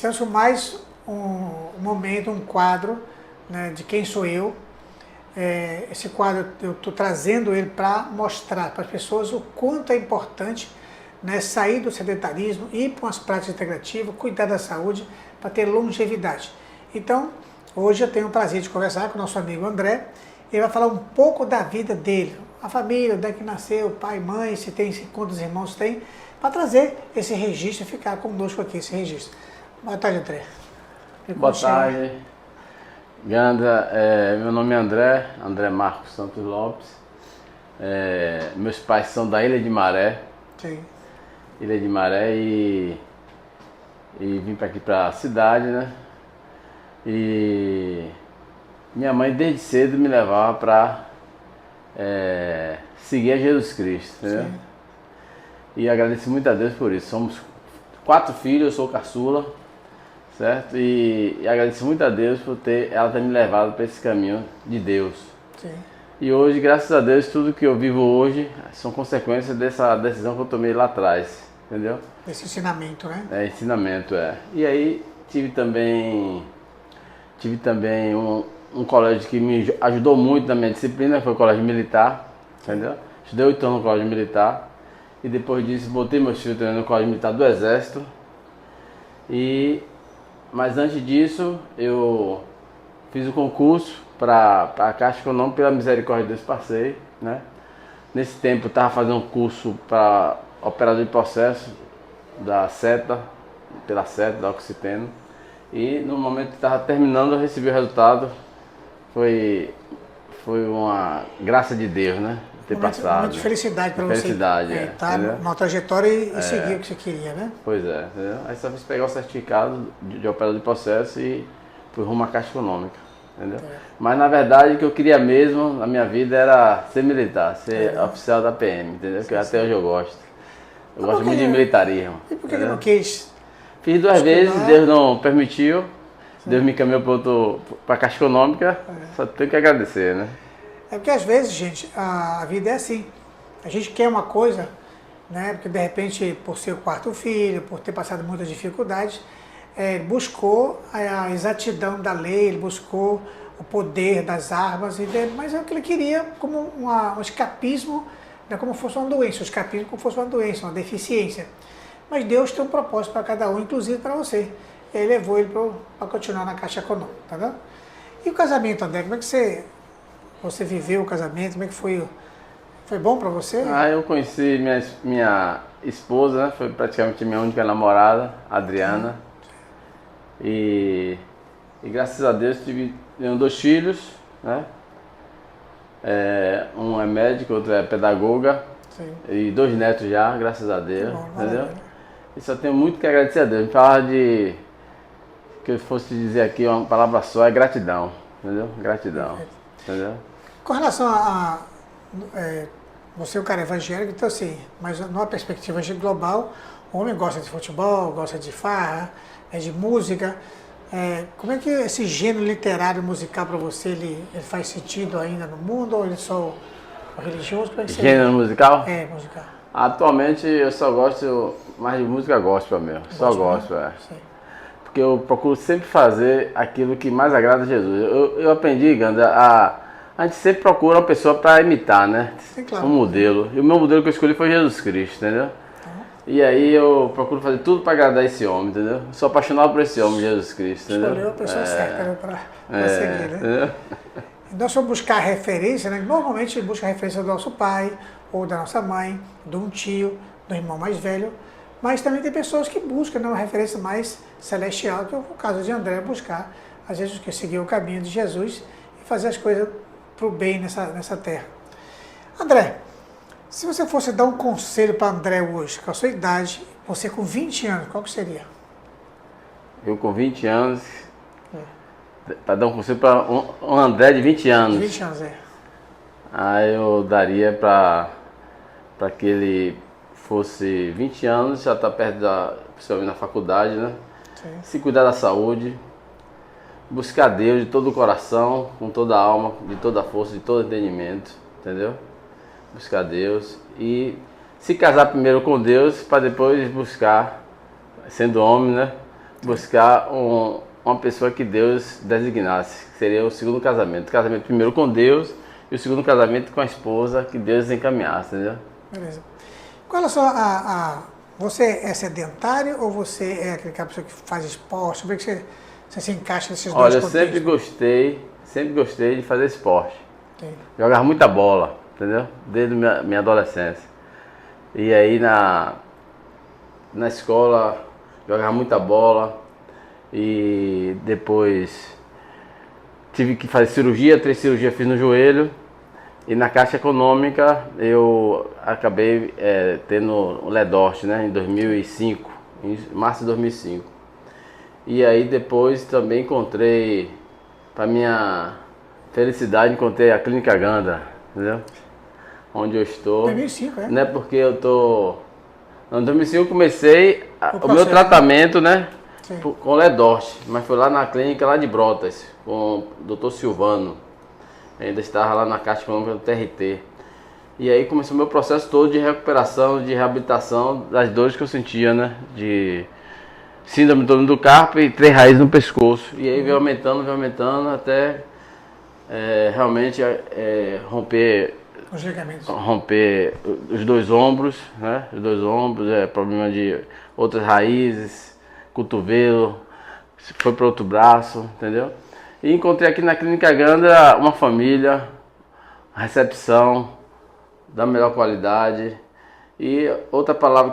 Estamos com mais um momento, um quadro, né, de quem sou eu. Esse quadro eu estou trazendo ele para mostrar para as pessoas o quanto é importante, né, sair do sedentarismo, ir para umas práticas integrativas, cuidar da saúde para ter longevidade. Então, hoje eu tenho o prazer de conversar com o nosso amigo André. Ele vai falar um pouco da vida dele, a família, onde é que nasceu, pai, mãe, se tem, quantos irmãos tem, para trazer esse registro e ficar conosco aqui, esse registro. Boa tarde, André. Boa tarde, Ganda. Meu nome é André Marcos Santos Lopes. Meus pais são da Ilha de Maré. Sim. Ilha de Maré e vim para aqui para a cidade, né? E minha mãe desde cedo me levava para seguir a Jesus Cristo, entendeu? Sim. E agradeço muito a Deus por isso. Somos 4 filhos, eu sou caçula, certo? E agradeço muito a Deus por ela ter me levado para esse caminho de Deus. Sim. E hoje, graças a Deus, tudo que eu vivo hoje são consequências dessa decisão que eu tomei lá atrás, entendeu? Esse ensinamento, né? Ensinamento, E aí tive também um colégio que me ajudou muito na minha disciplina, foi o colégio militar, entendeu? Estudei 8 anos no colégio militar. E depois disso, botei meus filhos também no colégio militar do Exército. Mas antes disso, eu fiz o concurso para a Caixa Econômica, pela misericórdia de Deus passei, né? Nesse tempo eu estava fazendo um curso para operador de processo pela SETA, da Oxiteno. E no momento que estava terminando, eu recebi o resultado. Foi uma graça de Deus, né? Ter passado. Momento de felicidade para você. Felicidade, estar numa trajetória e seguir o que você queria, né? Pois é, entendeu? Aí só fiz pegar o certificado de operador de processo e fui rumo à Caixa Econômica, entendeu? Mas na verdade o que eu queria mesmo na minha vida era ser militar, ser oficial da PM, entendeu? Que até hoje eu gosto. Eu gosto muito de militarismo. E por que não quis? Fiz 2 vezes, Deus não permitiu. Deus me encaminhou para a Caixa Econômica, só tenho que agradecer, né? É porque às vezes, gente, a vida é assim. A gente quer uma coisa, né? Porque de repente, por ser o 4º filho, por ter passado muitas dificuldades, buscou a exatidão da lei, ele buscou o poder das armas, mas é o que ele queria como um escapismo, né? Como fosse uma doença, um escapismo como fosse uma doença, uma deficiência. Mas Deus tem um propósito para cada um, inclusive para você. E aí levou ele para continuar na Caixa Econômica, tá vendo? E o casamento, André, como é que você viveu o casamento? Como é que foi? Foi bom para você? Eu conheci minha esposa, né? Foi praticamente minha única namorada, Adriana. E graças a Deus tenho 2 filhos, né? Um é médico, outro é pedagoga. Sim. E 2 netos já, graças a Deus, bom, entendeu? maravilha. E só tenho muito que agradecer a Deus. Me falar que eu fosse dizer aqui uma palavra só, é gratidão, entendeu? Gratidão, entendeu? Com relação a você é um cara evangélico, então assim, mas numa perspectiva global, o homem gosta de futebol, gosta de farra, de música. Como é que esse gênero literário musical para você, ele faz sentido ainda no mundo ou ele só religioso? Como é que você... Gênero musical? Musical. Atualmente eu só gosto mais de música gospel mesmo, só gospel, Sim. Porque eu procuro sempre fazer aquilo que mais agrada a Jesus. Eu aprendi, Ganda, a gente sempre procura uma pessoa para imitar, né? Sim, claro. Um modelo. E o meu modelo que eu escolhi foi Jesus Cristo, entendeu? E aí eu procuro fazer tudo para agradar esse homem, entendeu? Sou apaixonado por esse homem, Jesus Cristo, entendeu? Escolheu a pessoa certa para seguir, né? Entendeu? Então, se eu buscar referência, né? Normalmente a gente busca referência do nosso pai, ou da nossa mãe, de um tio, do irmão mais velho, mas também tem pessoas que buscam, né, uma referência mais celestial, que é o caso de André, buscar, às vezes, que seguir o caminho de Jesus e fazer as coisas para o bem nessa terra. André, se você fosse dar um conselho para André hoje, com a sua idade, você com 20 anos, qual que seria? Eu com 20 anos, para dar um conselho para um André de 20 anos. De 20 anos, Aí eu daria para que ele fosse 20 anos, já está perto principalmente na faculdade, né? Sim. Se cuidar da saúde, buscar Deus de todo o coração, com toda a alma, de toda a força, de todo o entendimento, entendeu? Buscar Deus e se casar primeiro com Deus para depois buscar, sendo homem, né? buscar uma pessoa que Deus designasse, que seria o segundo casamento. O casamento primeiro com Deus e o segundo casamento com a esposa que Deus encaminhasse, entendeu? Beleza. Com relação você é sedentário ou você é aquela pessoa que faz esporte? Como é que você se encaixa nesses dois Olha, eu contextos? sempre gostei de fazer esporte. Sim. Jogava muita bola, entendeu? Desde minha adolescência. E aí na escola jogava muita bola e depois tive que fazer cirurgia, 3 cirurgias fiz no joelho. E na Caixa Econômica eu acabei tendo o Ledorte, né, em 2005, em março de 2005. E aí depois também encontrei, para minha felicidade, encontrei a Clínica Gandra, entendeu? Onde eu estou. 2005, é? Não é porque eu tô... Em 2005 eu comecei o meu processo, tratamento, né, Sim. com Ledorte, mas foi lá na clínica lá de Brotas, com o Dr. Silvano. Ainda estava lá na Caixa Econômica do TRT. E aí começou o meu processo todo de recuperação, de reabilitação das dores que eu sentia, né? De síndrome do carpo e 3 raízes no pescoço. E aí veio aumentando até realmente romper Os ligamentos. os 2 ombros, né? Os 2 ombros, problema de outras raízes, cotovelo, foi para outro braço, entendeu? E encontrei aqui na Clínica Gandra uma família, recepção da melhor qualidade. E outra palavra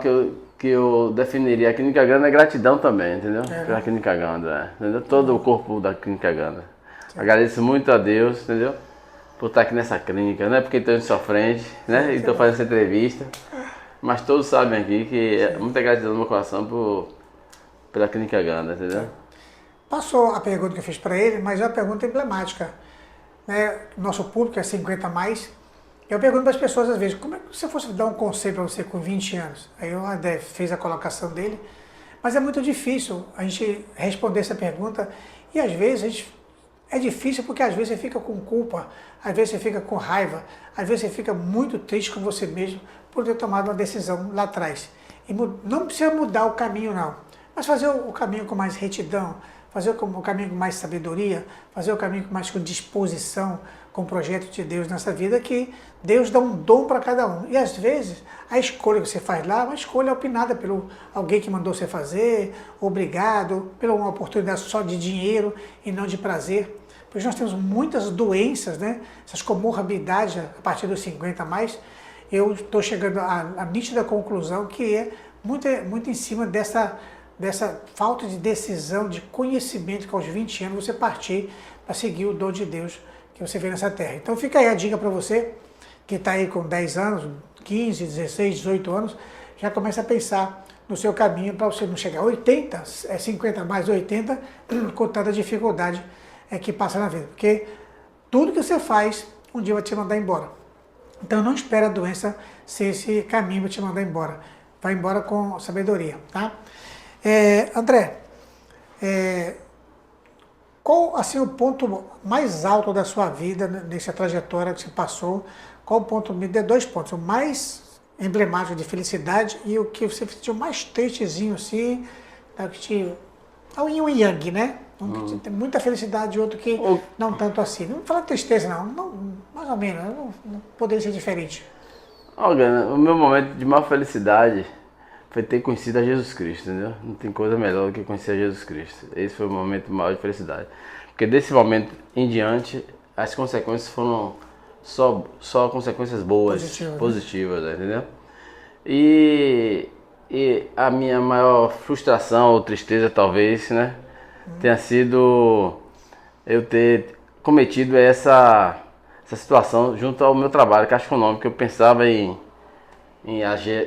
que eu definiria a Clínica Gandra é gratidão também, entendeu? Pela Clínica Gandra, entendeu? Todo o corpo da Clínica Gandra. Agradeço muito a Deus, entendeu? Por estar aqui nessa clínica, não é porque estou em sua frente, né? E estou fazendo essa entrevista. Mas todos sabem aqui que é muita gratidão no meu coração pela Clínica Gandra, entendeu? Passou a pergunta que eu fiz para ele, mas é uma pergunta emblemática. Né? Nosso público é 50 a mais. Eu pergunto para as pessoas às vezes, como é que se eu fosse dar um conselho para você com 20 anos? Aí o André fez a colocação dele, mas é muito difícil a gente responder essa pergunta e às vezes é difícil porque às vezes você fica com culpa, às vezes você fica com raiva, às vezes você fica muito triste com você mesmo por ter tomado uma decisão lá atrás. E não precisa mudar o caminho não, mas fazer o caminho com mais retidão, fazer o caminho com mais sabedoria, fazer o caminho com mais disposição, com o projeto de Deus nessa vida, que Deus dá um dom para cada um. E às vezes, a escolha que você faz lá é uma escolha opinada pelo alguém que mandou você fazer, obrigado, pela uma oportunidade só de dinheiro e não de prazer. Pois nós temos muitas doenças, né? Essas comorbidades a partir dos 50 a mais. Eu estou chegando à nítida conclusão que é muito em cima dessa falta de decisão, de conhecimento que aos 20 anos você partir para seguir o dom de Deus que você vê nessa terra. Então fica aí a dica para você que está aí com 10 anos, 15, 16, 18 anos, já começa a pensar no seu caminho para você não chegar a 80, 50 mais 80, com tanta dificuldade que passa na vida. Porque tudo que você faz, um dia vai te mandar embora. Então não espere a doença ser esse caminho para te mandar embora. Vai embora com sabedoria, tá? André, qual assim, o ponto mais alto da sua vida, nessa trajetória que você passou? Qual o ponto? Me dê 2 pontos. O mais emblemático de felicidade e o que você sentiu mais tristezinho assim, que te... É o yin e yang, né? Um que tem muita felicidade e outro que não tanto assim. Não fala tristeza não, mais ou menos, não poderia ser diferente. Olha, o meu momento de maior felicidade foi ter conhecido a Jesus Cristo, entendeu? Não tem coisa melhor do que conhecer a Jesus Cristo. Esse foi o momento maior de felicidade. Porque desse momento em diante, as consequências foram só consequências boas, positivas, né? Entendeu? E a minha maior frustração ou tristeza, talvez, né? Tenha sido eu ter cometido essa situação junto ao meu trabalho, Caixa Econômica. Eu pensava em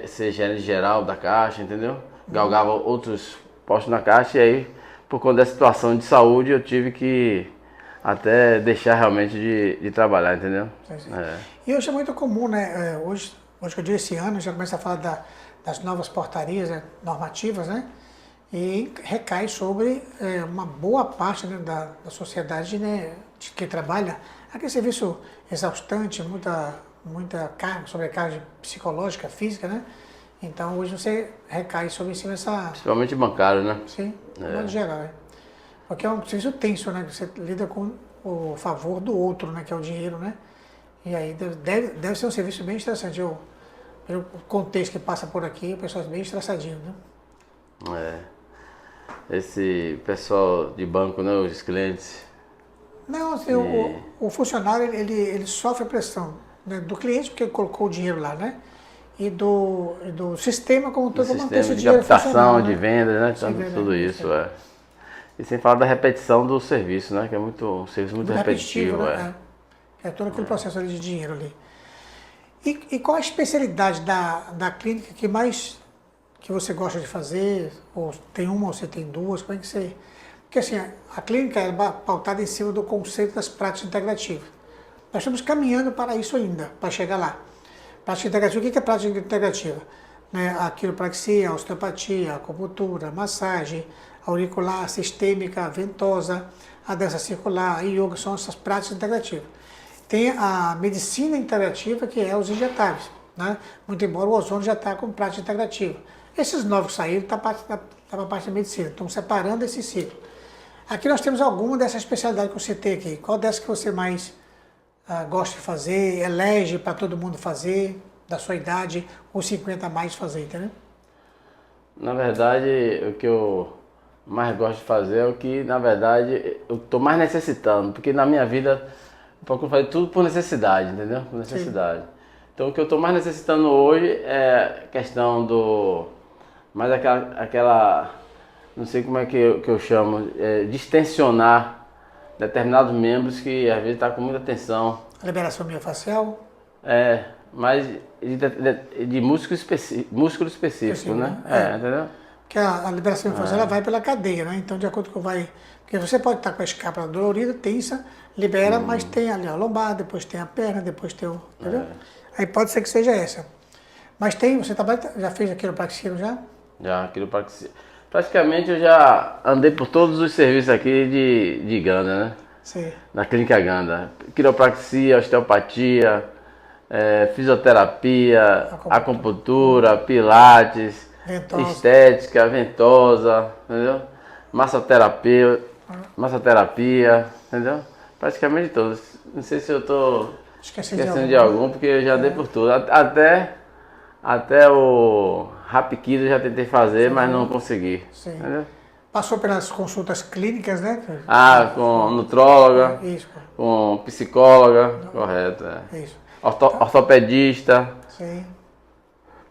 ser gerente geral da Caixa, entendeu? Galgava outros postos na Caixa e aí, por conta da situação de saúde, eu tive que até deixar realmente de trabalhar, entendeu? E hoje é muito comum, né? Hoje que eu digo esse ano, já começa a falar das novas portarias, né, normativas, né? E recai sobre uma boa parte, né, da sociedade, né, que trabalha aquele serviço exaustante, muita carga, sobrecarga psicológica, física, né? Então hoje você recai sobre em cima dessa, Principalmente bancário, né? sim, de modo geral, né? Porque é um serviço tenso, né? Que você lida com o favor do outro, né? Que é o dinheiro, né? E aí deve ser um serviço bem estressante. Pelo contexto que passa por aqui, o pessoal é bem estressadinho, né? Esse pessoal de banco, né? Os clientes. Não, assim, o funcionário, ele sofre a pressão, né, do cliente, porque ele colocou o dinheiro lá, né? E do sistema como um Do todo, para manter sistema esse de dinheiro captação, funcionando, de né? venda, né? Sim, Tudo verdade, isso, E sem falar da repetição do serviço, né? Que é um serviço muito muito repetitivo, repetitivo, né? É todo aquele processo ali de dinheiro ali. E qual a especialidade da clínica que você gosta de fazer? Ou tem uma ou você tem duas? Como é que você... Porque assim, a clínica é pautada em cima do conceito das práticas integrativas. Nós estamos caminhando para isso ainda, para chegar lá. Prática integrativa, o que é prática integrativa? Né, a quiropraxia, a osteopatia, a acupuntura, a massagem, auricular, sistêmica, ventosa, a dança circular, a yoga, são essas práticas integrativas. Tem a medicina integrativa, que é os injetáveis, né? Muito embora o ozônio já está com prática integrativa. Esses novos que saíram estão para a parte da medicina, estamos separando esse ciclo. Aqui nós temos alguma dessa especialidade que eu citei aqui. Qual dessa que você mais gosta de fazer, elege para todo mundo fazer, da sua idade, ou 50 a mais fazer, entendeu? Na verdade, o que eu mais gosto de fazer é o que, na verdade, eu estou mais necessitando. Porque na minha vida, eu procuro fazer tudo por necessidade, entendeu? Por necessidade. Sim. Então, o que eu estou mais necessitando hoje é questão do... Mais aquela não sei como é que eu chamo, distensionar determinados membros que às vezes está com muita tensão. A liberação miofascial? Mas de músculo específico, né? Entendeu? Porque a liberação miofascial ela vai pela cadeia, né? Então, de acordo com porque você pode estar com a escápula dolorida, tensa, libera, mas tem ali a lombar, depois tem a perna, depois tem o... Entendeu? Aí pode ser que seja essa. Mas você já fez a quiropraxia já? Já, quiropraxia. Praticamente eu já andei por todos os serviços aqui de Ganda, né? Sim. Na clínica Ganda. Quiropraxia, osteopatia, fisioterapia, acupuntura, pilates, estética, ventosa, entendeu? Massoterapia, entendeu? Praticamente todos. Não sei se eu estou esquecendo de algum, porque eu já andei por tudo. Até o Rapkido eu já tentei fazer, mas não consegui. Sim. Entendeu? Passou pelas consultas clínicas, né? Com nutróloga, isso. Com psicóloga, correto. Isso. Ortopedista. Sim.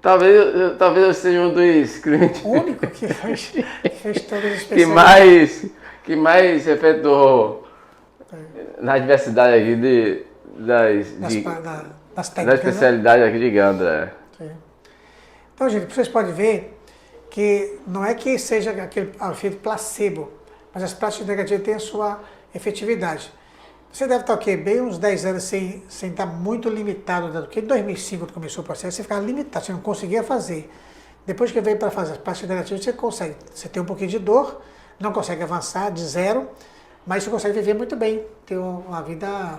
Talvez eu seja um dos clientes. O único que fez todas as especialidades. que mais efetuou na diversidade aqui das especialidades, né? Aqui de Ganda. Então, gente, vocês podem ver que não é que seja aquele efeito placebo, mas as práticas negativas têm a sua efetividade. Você deve estar bem uns 10 anos sem estar muito limitado, porque em 2005, quando começou o processo, você ficava limitado, você não conseguia fazer. Depois que veio para fazer as práticas negativas, você consegue. Você tem um pouquinho de dor, não consegue avançar de zero, mas você consegue viver muito bem, ter uma vida,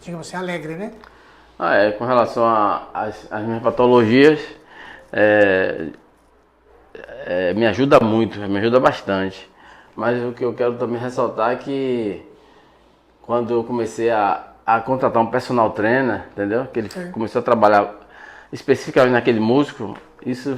digamos assim, alegre, né? Com relação às minhas patologias, me ajuda muito, me ajuda bastante. Mas o que eu quero também ressaltar é que quando eu comecei a contratar um personal trainer, entendeu? Que ele começou a trabalhar especificamente naquele músculo, isso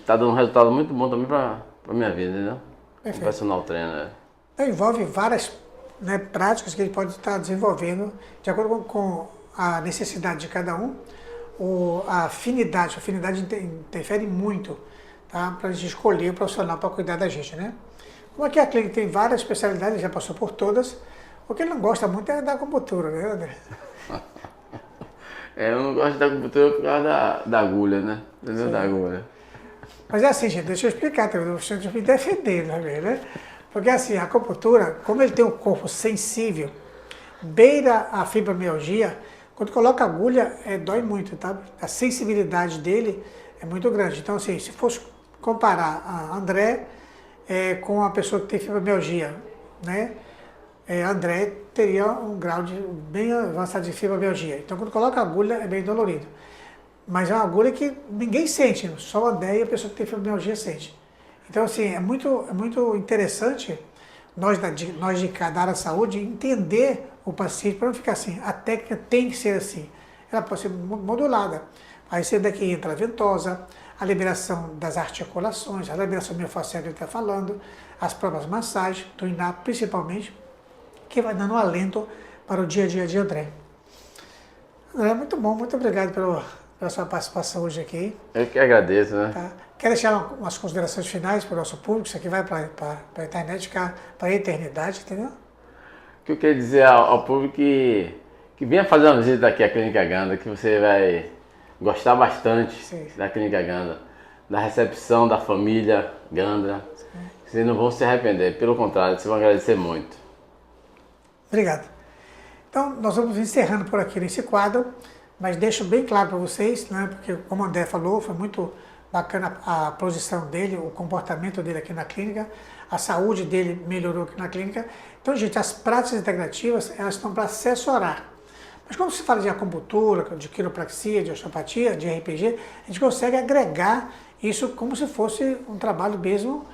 tá dando um resultado muito bom também para minha vida, entendeu? Perfeito. Um personal trainer. Então, envolve várias, né, práticas que ele pode estar desenvolvendo de acordo com a necessidade de cada um. A afinidade interfere muito, tá? Para a gente escolher o profissional para cuidar da gente, né? Como aqui a clínica tem várias especialidades, já passou por todas, o que ele não gosta muito é da acupuntura, né, André? Eu não gosto da acupuntura por causa da agulha, né? Entendeu? Da agulha. Mas é assim, gente, deixa eu explicar, deixa eu me defender também, né? Porque assim, a acupuntura, como ele tem um corpo sensível, beira a fibromialgia, quando coloca agulha, dói muito, tá? A sensibilidade dele é muito grande. Então, assim, se fosse comparar a André com a pessoa que tem fibromialgia, né? André teria um grau bem avançado de fibromialgia. Então, quando coloca agulha, é bem dolorido. mas é uma agulha que ninguém sente, só o André e a pessoa que tem fibromialgia sente. Então, assim, é muito interessante nós de da área da saúde entender o paciente para não ficar assim. A técnica tem que ser assim. Ela pode ser modulada. Aí você daqui entra a ventosa, a liberação das articulações, a liberação miofascial que ele está falando, as próprias massagens, do INAP principalmente, que vai dando um alento para o dia a dia de André. André, muito bom, muito obrigado pela sua participação hoje aqui. Eu que agradeço, né? Tá? Quer deixar umas considerações finais para o nosso público? Isso aqui vai para a internet, ficar para a eternidade, entendeu? O que eu quero dizer ao público que venha fazer uma visita aqui à Clínica Ganda, que você vai gostar bastante da Clínica Ganda, da recepção da família Ganda. Vocês não vão se arrepender, pelo contrário, vocês vão agradecer muito. Obrigado. Então, nós vamos encerrando por aqui nesse quadro, mas deixo bem claro para vocês, né, porque como o André falou, foi muito bacana a posição dele, o comportamento dele aqui na clínica, a saúde dele melhorou aqui na clínica. Então, gente, as práticas integrativas, elas estão para assessorar. Mas quando se fala de acupuntura, de quiropraxia, de osteopatia, de RPG, a gente consegue agregar isso como se fosse um trabalho mesmo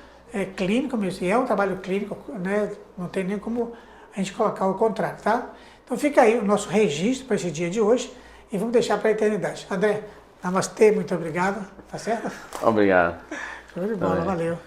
clínico mesmo. E é um trabalho clínico, né? Não tem nem como a gente colocar o contrário, tá? Então fica aí o nosso registro para esse dia de hoje e vamos deixar para a eternidade. André, namastê, muito obrigado, tá certo? Obrigado. Show de bola, valeu.